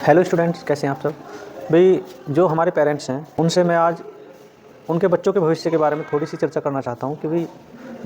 Hello students, कैसे हैं आप सब। भाई, जो हमारे पेरेंट्स हैं उनसे मैं आज उनके बच्चों के भविष्य के बारे में थोड़ी सी चर्चा करना चाहता हूं कि भाई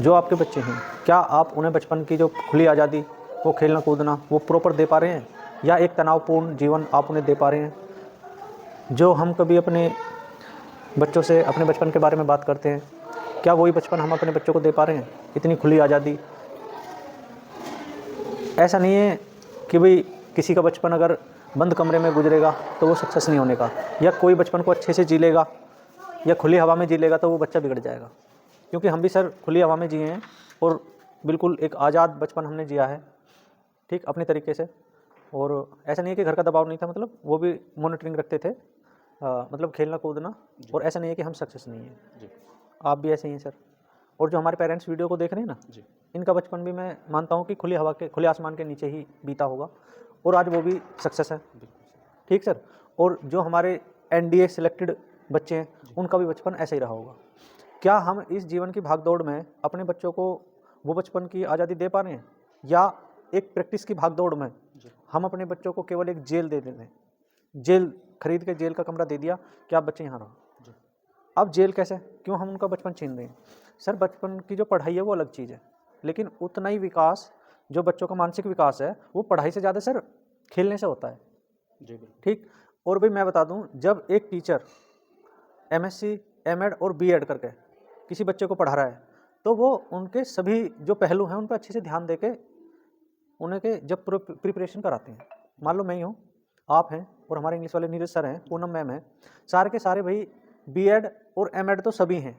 जो आपके बच्चे हैं, क्या आप उन्हें बचपन की जो खुली आज़ादी, वो खेलना कूदना, वो प्रॉपर दे पा रहे हैं, या एक तनावपूर्ण जीवन आप उन्हें दे पा रहे हैं। जो हम कभी अपने बच्चों से अपने बचपन के बारे में बात करते हैं, क्या वही बचपन हम अपने बच्चों को दे पा रहे हैं, इतनी खुली आज़ादी। ऐसा नहीं है कि भाई किसी का बचपन अगर बंद कमरे में गुजरेगा तो वो सक्सेस नहीं होने का, या कोई बचपन को अच्छे से जी लेगा या खुली हवा में जी लेगा तो वो बच्चा बिगड़ जाएगा। क्योंकि हम भी सर खुली हवा में जिए हैं और बिल्कुल एक आज़ाद बचपन हमने जिया है, ठीक, अपने तरीके से। और ऐसा नहीं है कि घर का दबाव नहीं था, मतलब वो भी मॉनिटरिंग रखते थे, मतलब खेलना कूदना। और ऐसा नहीं है कि हम सक्सेस नहीं है, आप भी ऐसे ही हैं सर। और जो हमारे पेरेंट्स वीडियो को देख रहे हैं ना, इनका बचपन भी मैं मानता हूँ कि खुली हवा के, खुले आसमान के नीचे ही बीता होगा, और आज वो भी सक्सेस है, ठीक सर। और जो हमारे एनडीए सिलेक्टेड बच्चे हैं, उनका भी बचपन ऐसा ही रहा होगा। क्या हम इस जीवन की भागदौड़ में अपने बच्चों को वो बचपन की आज़ादी दे पा रहे हैं, या एक प्रैक्टिस की भागदौड़ में हम अपने बच्चों को केवल एक जेल दे देते हैं। जेल खरीद के जेल का कमरा दे दिया कि आप बच्चे यहाँ रहो। अब जेल कैसे, क्यों हम उनका बचपन छीन रहे हैं। सर, बचपन की जो पढ़ाई है वो अलग चीज़ है, लेकिन उतना ही विकास, जो बच्चों का मानसिक विकास है, वो पढ़ाई से ज़्यादा सर खेलने से होता है, ठीक। और भाई मैं बता दूं, जब एक टीचर एमएससी, एमएड और बीएड करके किसी बच्चे को पढ़ा रहा है, तो वो उनके सभी जो पहलू हैं उन पर अच्छे से ध्यान देके उन्हें के जब प्रिपरेशन कराते हैं। मान लो मैं ही हूँ, आप हैं, और हमारे इंग्लिश वाले नीरज सर हैं, पूनम मैम हैं, सारे के सारे भाई बीएड और एमएड तो सभी हैं।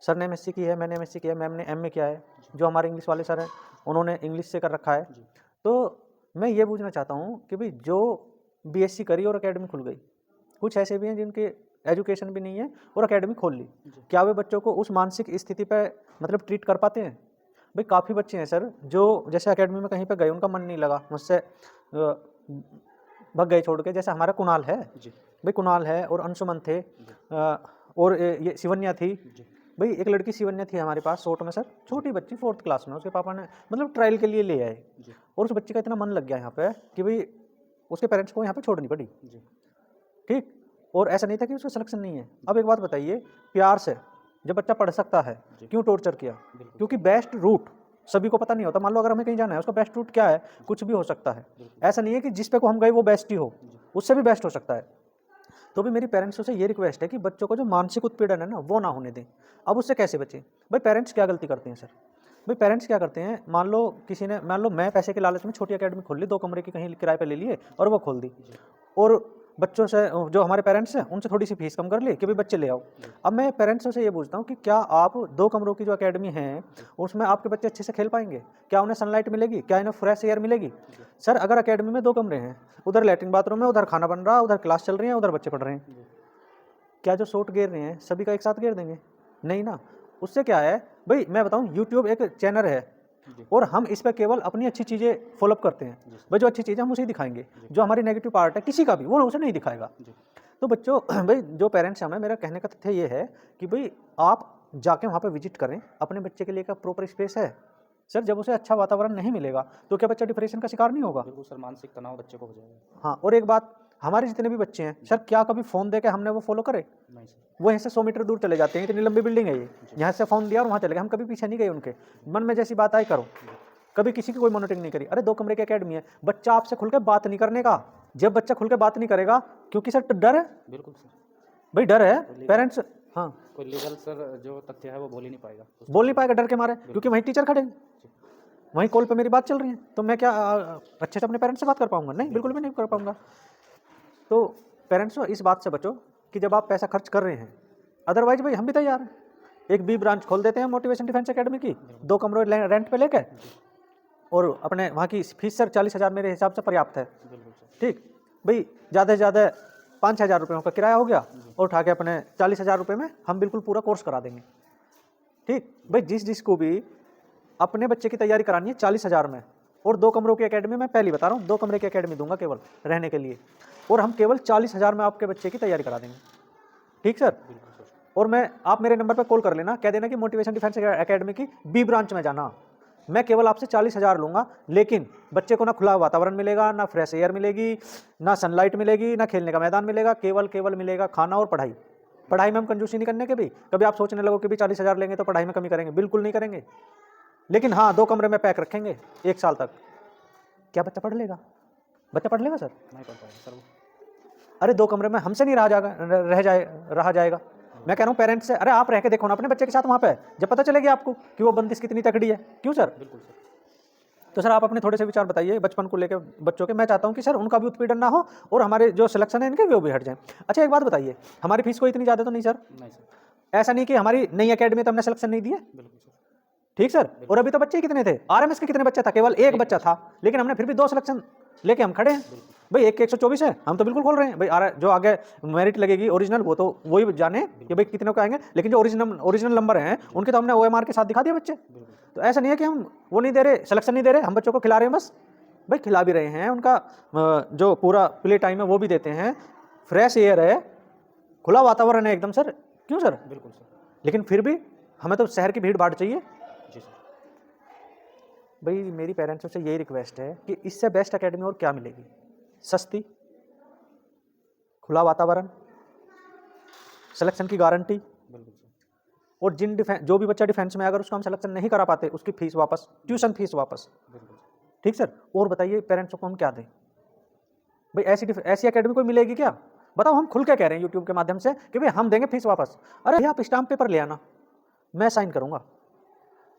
सर ने एमएससी की है, मैंने एमएससी किया है, मैम ने एमए किया है। जो हमारे इंग्लिश वाले सर हैं उन्होंने इंग्लिश से कर रखा है। तो मैं ये पूछना चाहता हूँ कि भाई जो बीएससी करी और एकेडमी खुल गई, कुछ ऐसे भी हैं जिनके एजुकेशन भी नहीं है और एकेडमी खोल ली, क्या वे बच्चों को उस मानसिक स्थिति पे मतलब ट्रीट कर पाते हैं। भाई काफ़ी बच्चे हैं सर जो जैसे एकेडमी में कहीं पे गए, उनका मन नहीं लगा, मुझसे भग गए छोड़ के। जैसे हमारा कुणाल है, भाई कुणाल है, और अंशुमन थे, और ये शिवन्या थी। भाई एक लड़की शिवन्या थी हमारे पास शॉर्ट में सर, छोटी बच्ची 4th क्लास में, उसके पापा ने मतलब ट्रायल के लिए ले आए, और उस बच्चे का इतना मन लग गया यहाँ पे कि भाई उसके पेरेंट्स को यहाँ पे छोड़नी पड़ी, ठीक। और ऐसा नहीं था कि उसका सिलेक्शन नहीं है। अब एक बात बताइए, प्यार से जब बच्चा पढ़ सकता है, क्यों टॉर्चर किया। क्योंकि बेस्ट रूट सभी को पता नहीं होता। मान लो अगर हमें कहीं जाना है, उसका बेस्ट रूट क्या है, कुछ भी हो सकता है। ऐसा नहीं है कि जिस पे को हम गए वो बेस्ट ही हो, उससे भी बेस्ट हो सकता है। तो भी मेरी पेरेंट्स से ये रिक्वेस्ट है कि बच्चों को जो मानसिक उत्पीड़न है ना, वो ना होने दें। अब उससे कैसे बचें। भाई पेरेंट्स क्या गलती करते हैं सर, भाई पेरेंट्स क्या करते हैं, मान लो किसी ने, मान लो मैं पैसे के लालच में छोटी एकेडमी खोल ली, 2 कमरे की कहीं किराए पे ले लिए और वो खोल दी, और बच्चों से, जो हमारे पेरेंट्स हैं उनसे थोड़ी सी फीस कम कर ली कि भाई बच्चे ले आओ। अब मैं पेरेंट्स से ये पूछता हूँ कि क्या आप 2 कमरों की जो एकेडमी है उसमें आपके बच्चे अच्छे से खेल पाएंगे, क्या उन्हें सनलाइट मिलेगी, क्या इन्हें फ्रेश एयर मिलेगी। सर अगर एकेडमी में 2 कमरे हैं, उधर लैट्रिन बाथरूम है, उधर खाना बन रहा है, उधर क्लास चल रही है, उधर बच्चे पढ़ रहे हैं, क्या जो शॉट घेर रहे हैं सभी का एक साथ घेर देंगे, नहीं ना। उससे क्या है भाई, मैं बताऊं, यूट्यूब एक चैनल है और हम इस पर केवल अपनी अच्छी चीज़ें फॉलोअप करते हैं। भाई जो अच्छी चीज़ें हम उसे ही दिखाएंगे, जो हमारी नेगेटिव पार्ट है किसी का भी, वो उसे नहीं दिखाएगा। तो बच्चों, भाई जो पेरेंट्स हैं, मेरा कहने का तथ्य ये है कि भाई आप जाके वहाँ पर विजिट करें, अपने बच्चे के लिए का प्रॉपर स्पेस है। सर जब उसे अच्छा वातावरण नहीं मिलेगा तो क्या बच्चा डिप्रेशन का शिकार नहीं होगा। बिल्कुल सर, मानसिक तनाव बच्चे को हो जाएगा। हाँ, और एक बात, हमारे जितने भी बच्चे हैं सर, क्या कभी फ़ोन दे के हमने वो फॉलो करे। नहीं सर। वो यहाँ से 100 मीटर दूर चले जाते हैं, इतनी लंबी बिल्डिंग है ये, यहाँ से फ़ोन दिया और वहाँ चले गए, हम कभी पीछे नहीं गए उनके। मन में जैसी बात आई करो, कभी किसी की कोई मॉनिटरिंग नहीं करी। अरे 2 कमरे की एकेडमी है, बच्चा आपसे खुल के बात नहीं करने का। जब बच्चा खुल के बात नहीं करेगा, क्योंकि सर डर है, बिल्कुल सर, भाई डर है पेरेंट्स। हाँ, कोई लीगल सर जो तथ्य है वो बोल ही नहीं पाएगा, बोल नहीं पाएगा डर के मारे, क्योंकि वहीं टीचर खड़े हैं, वहीं कॉल पे मेरी बात चल रही है, तो मैं क्या अच्छे से अपने पेरेंट्स से बात कर पाऊंगा, नहीं, बिल्कुल भी नहीं कर पाऊंगा। तो पेरेंट्स इस बात से बचो कि जब आप पैसा खर्च कर रहे हैं, अदरवाइज भाई हम भी तैयार हैं, एक बी ब्रांच खोल देते हैं मोटिवेशन डिफेंस एकेडमी की, 2 कमरे रेंट पे लेके, और अपने वहाँ की फीस सर 40,000 मेरे हिसाब से पर्याप्त है, ठीक। भाई ज़्यादा से ज़्यादा 5,000 रुपये का किराया हो गया, और उठा के अपने 40,000 रुपये में हम बिल्कुल पूरा कोर्स करा देंगे, ठीक। भाई जिसको भी अपने बच्चे की तैयारी करानी है 40,000 में, और 2 कमरों की एकेडमी, मैं पहले बता रहा हूँ 2 कमरे की एकेडमी दूंगा केवल रहने के लिए, और हम केवल 40,000 में आपके बच्चे की तैयारी करा देंगे, ठीक सर। और मैं, आप मेरे नंबर पर कॉल कर लेना, कह देना कि मोटिवेशन डिफेंस एकेडमी की बी ब्रांच में जाना, मैं केवल आपसे 40,000 लूँगा, लेकिन बच्चे को ना खुला वातावरण मिलेगा, ना फ्रेश एयर मिलेगी, ना सनलाइट मिलेगी, ना खेलने का मैदान मिलेगा, केवल मिलेगा खाना और पढ़ाई। पढ़ाई में हम कंजूसी नहीं करने के भी। कभी आप सोचने लगो कि भी 40,000 लेंगे तो पढ़ाई में कमी करेंगे, बिल्कुल नहीं करेंगे। लेकिन हाँ, 2 कमरे में पैक रखेंगे 1 साल तक। क्या बच्चा पढ़ लेगा? बच्चा पढ़ लेगा सर? नहीं पढ़ पाएगा सर वो। अरे 2 कमरे में हमसे नहीं रहा जाएगा। मैं कह रहा हूँ पेरेंट्स से, अरे आप रह के देखो ना अपने बच्चे के साथ वहाँ पे, जब पता चलेगी आपको कि वो बंदिश कितनी तगड़ी है। क्यों सर? बिल्कुल सर। तो सर आप अपने थोड़े से विचार बताइए बचपन को लेकर बच्चों के। मैं चाहता हूँ कि सर उनका भी उत्पीड़न ना हो और हमारे जो सिलेक्शन है इनके वो भी हट जाए। अच्छा एक बात बताइए, हमारी फीस कोई इतनी ज़्यादा तो नहीं सर? नहीं सर। ऐसा नहीं कि हमारी नई अकेडमी तो हमने सिलेक्शन नहीं दिए। बिल्कुल सर। ठीक सर। और अभी तो बच्चे कितने थे? आरएमएस के कितने बच्चा था? केवल 1 बच्चा था, लेकिन हमने फिर भी 2 सिलेक्शन लेके हम खड़े हैं भाई। 1 के 124 है, हम तो बिल्कुल खोल रहे हैं भाई। जो आगे मेरिट लगेगी ओरिजिनल, वो तो वही जाने कि भाई कितने को आएंगे, लेकिन जो ओरिजिनल नंबर हैं उनके तो हमने ओएमआर के साथ दिखा दिया बच्चे। तो ऐसा नहीं है कि हम वो नहीं दे रहे, सिलेक्शन नहीं दे रहे, हम बच्चों को खिला रहे हैं बस। भाई खिला भी रहे हैं, उनका जो पूरा प्ले टाइम है वो भी देते हैं, फ्रेश एयर है, खुला वातावरण है एकदम सर। क्यों सर? बिल्कुल सर। लेकिन फिर भी हमें तो शहर की भीड़ भाड़ चाहिए। जी सर। भाई मेरी पेरेंट्स से यही रिक्वेस्ट है कि इससे बेस्ट एकेडमी और क्या मिलेगी? सस्ती, खुला वातावरण, सिलेक्शन की गारंटी, बिल्कुल सर। और जो भी बच्चा डिफेंस में अगर उसको हम सिलेक्शन नहीं करा पाते उसकी फीस वापस, ट्यूशन फीस वापस। बिल्कुल सर। ठीक सर। और बताइए पेरेंट्स को हम क्या दें? भाई ऐसी एकेडमी कोई मिलेगी क्या? बताओ। हम खुल के कह रहे हैं यूट्यूब के माध्यम से कि भाई हम देंगे फीस वापस। अरे आप स्टाम्प पेपर ले आना, मैं साइन करूंगा,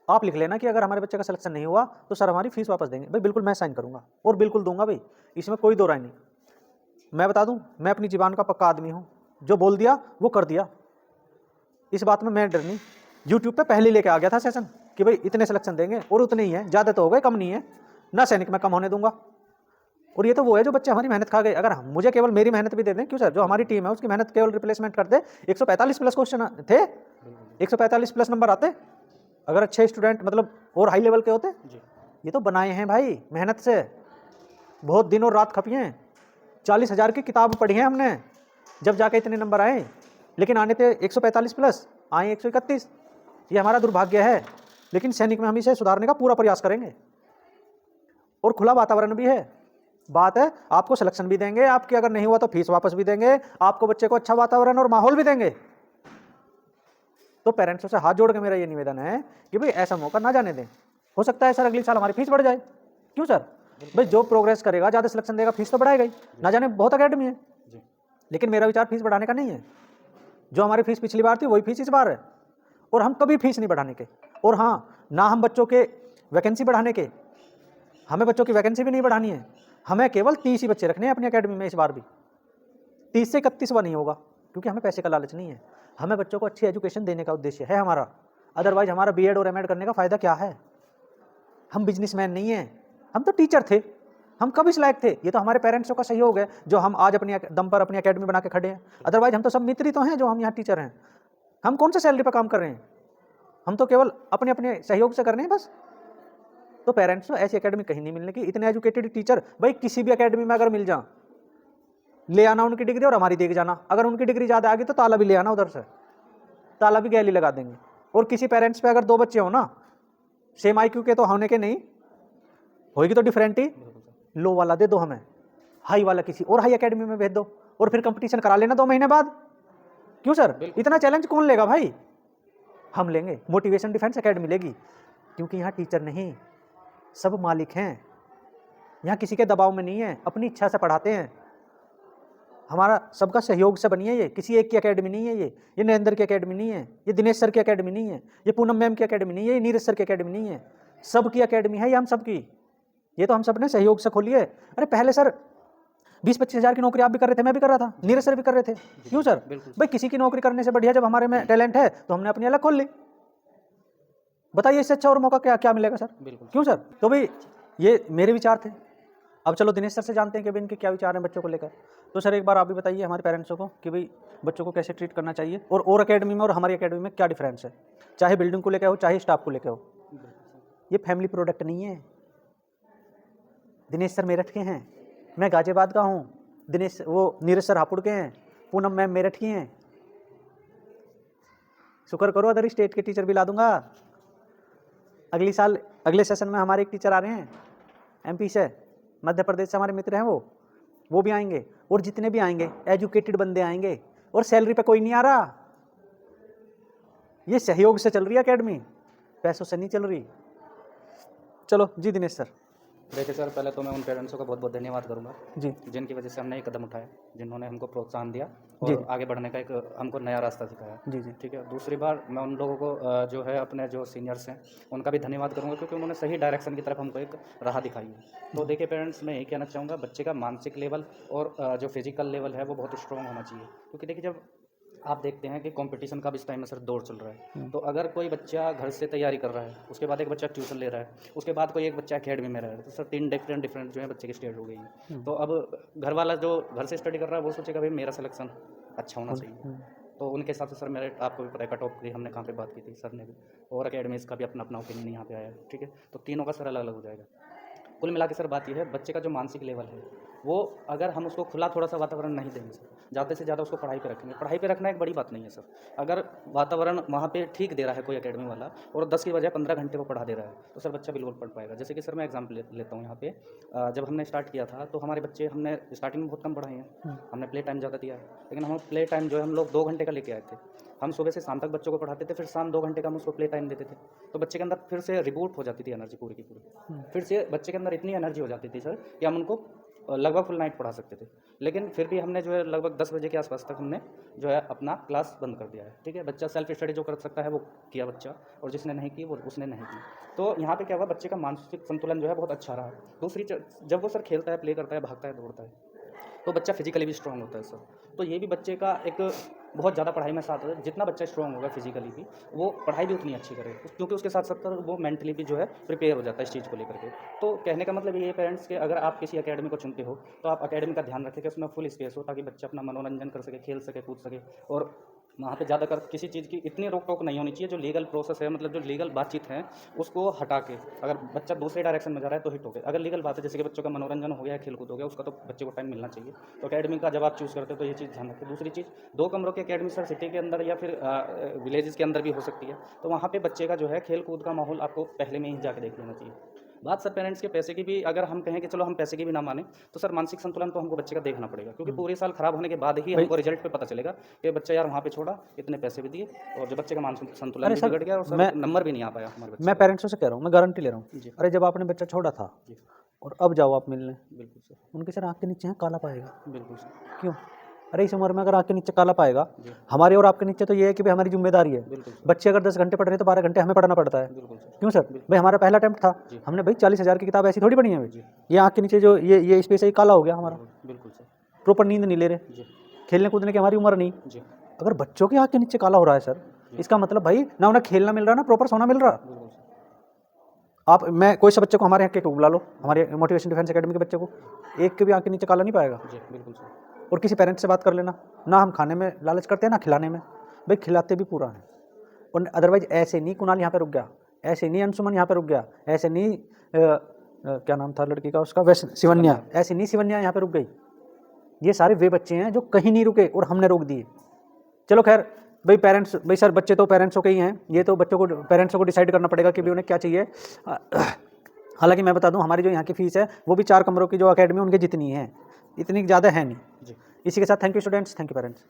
आप लिख लेना कि अगर हमारे बच्चे का सिलेक्शन नहीं हुआ तो सर हमारी फीस वापस देंगे। भाई बिल्कुल मैं साइन करूंगा और बिल्कुल दूंगा भाई, इसमें कोई दो राय नहीं। मैं बता दूं, मैं अपनी जीवान का पक्का आदमी हूं, जो बोल दिया वो कर दिया, इस बात में मैं डर नहीं। यूट्यूब पे पहले लेके आ गया था सेशन कि भाई इतने सिलेक्शन देंगे और उतने ही हैं, ज़्यादा तो हो गए, कम नहीं है ना, सैनिक में कम होने दूंगा। और ये तो वो है जो बच्चे हमारी मेहनत खा गए। अगर मुझे केवल मेरी मेहनत भी दे दें, क्यों सर, जो हमारी टीम है उसकी मेहनत केवल रिप्लेसमेंट कर दे। 145 प्लस क्वेश्चन थे, 145 प्लस नंबर आते अगर अच्छे स्टूडेंट मतलब और हाई लेवल के होते। जी। ये तो बनाए हैं भाई मेहनत से, बहुत दिन और रात खपी हैं, 40,000 की किताब पढ़ी है हमने, जब जाके इतने नंबर आए। लेकिन आने थे 145 प्लस, आए 131। ये हमारा दुर्भाग्य है, लेकिन सैनिक में हम इसे सुधारने का पूरा प्रयास करेंगे। और खुला वातावरण भी है, बात है आपको सिलेक्शन भी देंगे, आपकी अगर नहीं हुआ तो फीस वापस भी देंगे, आपको बच्चे को अच्छा वातावरण और माहौल भी देंगे। तो पेरेंट्सों से हाथ जोड़ के मेरा ये निवेदन है कि भाई ऐसा मौका ना जाने दें। हो सकता है सर अगले साल हमारी फीस बढ़ जाए। क्यों सर? भाई जो प्रोग्रेस करेगा, ज़्यादा सिलेक्शन देगा, फीस तो बढ़ाएगा ही। ना जाने बहुत अकेडमी है, लेकिन मेरा विचार फीस बढ़ाने का नहीं है। जो हमारी फीस पिछली बार थी वही फीस इस बार है, और हम कभी फीस नहीं बढ़ाने के। और हाँ, ना हम बच्चों के वैकेंसी बढ़ाने के, हमें बच्चों की वैकेंसी भी नहीं बढ़ानी है। हमें केवल 30 ही बच्चे रखने हैं अपनी अकेडमी में इस बार भी। 30 से 31वां नहीं होगा, क्योंकि हमें पैसे का लालच नहीं है। हमें बच्चों को अच्छी एजुकेशन देने का उद्देश्य है हमारा। अदरवाइज हमारा बीएड और एमएड करने का फ़ायदा क्या है? हम बिजनेसमैन नहीं हैं, हम तो टीचर थे। हम कब इस लायक थे? ये तो हमारे पेरेंट्सों का सहयोग है जो हम आज अपनी दम पर अपनी अकेडमी बना के खड़े हैं। अदरवाइज हम तो सब मित्र ही तो हैं जो हम यहाँ टीचर हैं। हम कौन सा सैलरी पर काम कर रहे हैं? हम तो केवल अपने अपने सहयोग से कर रहे हैं बस। तो पेरेंट्स, ऐसी एकेडमी कहीं नहीं मिलने की। इतने एजुकेटेड टीचर भाई किसी भी एकेडमी में अगर मिल जाए, ले आना उनकी डिग्री और हमारी देख जाना। अगर उनकी डिग्री ज़्यादा आ गई तो ताला भी ले आना, उधर से ताला भी गैली लगा देंगे। और किसी पेरेंट्स पे अगर 2 बच्चे हो ना, सेम IQ के तो होने के नहीं, होगी तो डिफरेंट ही। लो वाला दे दो हमें, हाई वाला किसी और हाई एकेडमी में भेज दो, और फिर कंपटीशन करा लेना 2 महीने बाद। क्यों सर? इतना चैलेंज कौन लेगा भाई? हम लेंगे। मोटिवेशन डिफेंस एकेडमी लेगी, क्योंकि यहाँ टीचर नहीं, सब मालिक हैं। यहाँ किसी के दबाव में नहीं है, अपनी इच्छा से पढ़ाते हैं। हमारा सबका सहयोग से बनी है ये, किसी एक की एकेडमी नहीं है ये नरेंद्र की एकेडमी नहीं है, ये दिनेश सर की एकेडमी नहीं है, ये पूनम मैम की एकेडमी नहीं है, ये नीरज सर की एकेडमी नहीं है। सबकी एकेडमी है ये, हम सबकी। ये तो हम सब ने सहयोग से खोली है। अरे पहले सर 20-25 हज़ार की नौकरी आप भी कर रहे थे, मैं भी कर रहा था, नीरज सर भी कर रहे थे। क्यों सर? भाई किसी की नौकरी करने से बढ़िया जब हमारे में टैलेंट है तो हमने अपनी अलग खोल ली। बताइए इससे अच्छा और मौका क्या मिलेगा सर? क्यों सर? तो भाई ये मेरे विचार थे। अब चलो दिनेश सर से जानते हैं कि भाई इनके क्या विचार हैं बच्चों को लेकर। तो सर एक बार आप भी बताइए हमारे पेरेंट्सों को कि भाई बच्चों को कैसे ट्रीट करना चाहिए, और एकेडमी में और हमारी एकेडमी में क्या डिफरेंस है, चाहे बिल्डिंग को लेकर हो चाहे स्टाफ को लेकर हो। ये फैमिली प्रोडक्ट नहीं है। दिनेश सर मेरठ के हैं, मैं गाजियाबाद का हूँ, नीरज सर हापुड़ के हैं, पूनम मैम मेरठ की हैं। शुक्र करो अदर स्टेट के टीचर भी ला दूंगा। अगले सेशन में हमारे एक टीचर आ रहे हैं MP से, मध्य प्रदेश से हमारे मित्र हैं, वो भी आएंगे, और जितने भी आएंगे एजुकेटेड बंदे आएंगे, और सैलरी पे कोई नहीं आ रहा। ये सहयोग से चल रही है एकेडमी, पैसों से नहीं चल रही। चलो जी दिनेश सर। देखिए सर, पहले तो मैं उन पेरेंट्सों का बहुत बहुत धन्यवाद करूंगा जी जिनकी वजह से हमने ये कदम उठाया, जिन्होंने हमको प्रोत्साहन दिया जी। और आगे बढ़ने का एक हमको नया रास्ता दिखाया। जी जी ठीक है, दूसरी बार मैं उन लोगों को जो है अपने जो सीनियर्स हैं उनका भी धन्यवाद करूंगा, क्योंकि उन्होंने सही डायरेक्शन की तरफ हमको एक राह दिखाई है। तो देखिए पेरेंट्स, मैं यही कहना चाहूँगा, बच्चे का मानसिक लेवल और जो फिजिकल लेवल है वो बहुत स्ट्रॉन्ग होना चाहिए। क्योंकि देखिए, जब आप देखते हैं कि कंपटीशन का भी इस टाइम में सर दौर चल रहा है, तो अगर कोई बच्चा घर से तैयारी कर रहा है, उसके बाद एक बच्चा ट्यूशन ले रहा है, उसके बाद कोई एक बच्चा अकेडमी में रह रहा है, तो सर 3 डिफरेंट जो है बच्चे की स्टेज हो गई है। तो अब घर वाला जो घर से स्टडी कर रहा है वो सोचेगा भाई मेरा सिलेक्शन अच्छा होना चाहिए। तो उनके हिसाब से सर मेरे आपको भी पता है कट ऑफ की हमने कहाँ पे बात की थी, सर ने भी, और अकेडमीज़ का भी अपना अपना ओपिनियन यहाँ पे आया है। ठीक है, तो तीनों का सर अलग अलग हो जाएगा। कुल मिला के सर बात यह है, बच्चे का जो मानसिक लेवल है वो अगर हम उसको खुला थोड़ा सा वातावरण नहीं देंगे सर, ज़्यादा से ज़्यादा उसको पढ़ाई पे रखेंगे। पढ़ाई पे रखना एक बड़ी बात नहीं है सर। अगर वातावरण वहाँ पे ठीक दे रहा है कोई एकेडमी वाला, और 10 की बजाय 15 घंटे वो पढ़ा दे रहा है, तो सर बच्चा बिल्कुल पढ़ पाएगा। जैसे कि सर मैं एग्जाम्पल लेता हूँ यहाँ पे, जब हमने स्टार्ट किया था तो हमारे बच्चे, हमने स्टार्टिंग में बहुत कम पढ़ाए हैं, हमने प्ले टाइम ज़्यादा दिया है, लेकिन हम प्ले टाइम जो है हम लोग 2 घंटे का लेके आए थे। हम सुबह से शाम तक बच्चों को पढ़ाते थे, फिर शाम 2 घंटे का हम उसको प्ले टाइम देते थे, तो बच्चे के अंदर फिर से रिबूट हो जाती थी एनर्जी पूरी की पूरी। फिर से बच्चे के अंदर इतनी एनर्जी हो जाती थी सर कि हम उनको लगभग फुल नाइट पढ़ा सकते थे। लेकिन फिर भी हमने जो है लगभग 10 बजे के आसपास तक हमने जो है अपना क्लास बंद कर दिया है। ठीक है, बच्चा सेल्फ स्टडी जो कर सकता है वो किया बच्चा, और जिसने नहीं की वो उसने नहीं की। तो यहाँ पे क्या हुआ, बच्चे का मानसिक संतुलन जो है बहुत अच्छा रहा। दूसरी जब वो सर खेलता है, प्ले करता है, भागता है, दौड़ता है, तो बच्चा फिजिकली भी स्ट्रॉन्ग होता है सर। तो ये भी बच्चे का एक बहुत ज़्यादा पढ़ाई में साथ है। जितना बच्चा स्ट्रॉन्ग होगा फिजिकली भी, वो पढ़ाई भी उतनी अच्छी करेगा, क्योंकि उसके साथ साथ वो मेंटली भी जो है प्रिपेयर हो जाता है इस चीज़ को लेकर के। तो कहने का मतलब ये है पेरेंट्स के, अगर आप किसी एकेडमी को चुनते हो तो आप एकेडमी का ध्यान रखें कि उसमें फुल स्पेस हो, ताकि बच्चा अपना मनोरंजन कर सके, खेल सके, कूद सके, और वहाँ पे ज़्यादा कर किसी चीज़ की इतनी रोक टोक नहीं होनी चाहिए। जो लीगल प्रोसेस है, मतलब जो लीगल बातचीत है, उसको हटा के अगर बच्चा दूसरे डायरेक्शन में जा रहा है तो हिट हो गया। अगर लीगल बात है, जैसे कि बच्चों का मनोरंजन हो गया, खेल कूद हो गया, उसका तो बच्चे को टाइम मिलना चाहिए। तो अकेडमी का जब आप चूज़ करते हो तो ये चीज़ ध्यान रखें। दूसरी चीज़, 2 कमरों की अकेडमी सर सिटी के अंदर या फिर विलेजेस के अंदर भी हो सकती है, तो वहाँ पे बच्चे का जो है खेल कूद का माहौल आपको पहले में ही जाके देख लेना चाहिए। बात सर पेरेंट्स के पैसे की भी, अगर हम कहें कि चलो हम पैसे की भी ना माने, तो सर मानसिक संतुलन तो हमको बच्चे का देखना पड़ेगा, क्योंकि पूरे साल खराब होने के बाद ही हमको रिजल्ट पे पता चलेगा कि बच्चा यार वहाँ पे छोड़ा, इतने पैसे भी दिए, और जो बच्चे का मानसिक संतुलन भी बिगड़ गया, और सर नंबर भी नहीं आ पाया हमारे बच्चे। मैं पेरेंट्सों से कह रहा हूँ, मैं गारंटी ले रहा हूँ। जी। अरे जब आपने बच्चा छोड़ा था जी। और अब जाओ आप मिलने, बिल्कुल सर, उनके सर आँख के नीचे है काला पाएगा। बिल्कुल सर। क्यों? अरे इस उम्र में अगर आँख के नीचे काला पाएगा, जी। हमारे और आपके नीचे तो ये है कि भाई हमारी जिम्मेदारी है। बिल्कुल सर। बच्चे अगर 10 घंटे पढ़ रहे हैं तो 12 घंटे हमें पढ़ना पड़ता है। बिल्कुल सर। क्यों सर? भाई हमारा पहला अटेम्प्ट था, हमने भाई 40,000 की किताब ऐसी थोड़ी पढ़ी है भाई। ये आँख के नीचे जो ये स्पेस है, काला हो गया हमारा। बिल्कुल सर। प्रॉपर नींद नहीं ले रहे, जी। खेलने कूदने की हमारी उम्र नहीं। जी। अगर बच्चों की आँख के नीचे काला हो रहा है सर, इसका मतलब भाई ना उन्हें खेलना मिल रहा, ना प्रॉपर सोना मिल रहा। बिल्कुल सर। मैं कोई सा बच्चे को हमारे यहाँ के बुला लो, हमारे मोटिवेशन डिफेंस एकेडमी के बच्चे को, एक के भी आँख के नीचे काला नहीं पाएगा। जी, बिल्कुल सर। और किसी पेरेंट्स से बात कर लेना, ना हम खाने में लालच करते हैं ना खिलाने में, भाई खिलाते भी पूरा है। और अदरवाइज ऐसे नहीं कुणाल यहाँ पे रुक गया, ऐसे नहीं अंशुमन यहाँ पे रुक गया, ऐसे नहीं क्या नाम था लड़की का उसका, वैसे शिवन्या, ऐसे नहीं शिवन्या यहाँ पे रुक गई। ये सारे वे बच्चे हैं जो कहीं नहीं रुके और हमने रोक दिए। चलो खैर भाई पेरेंट्स, भाई सर बच्चे तो पेरेंट्सों के ही हैं, ये तो बच्चों को पेरेंट्सों को डिसाइड करना पड़ेगा कि भाई उन्हें क्या चाहिए। हालांकि मैं बता दूं, हमारी जो यहाँ की फीस है वो भी 4 कमरों की जो अकेडमी उनके जितनी है, इतनी ज़्यादा है नहीं। इसी के साथ thank you students, thank you parents.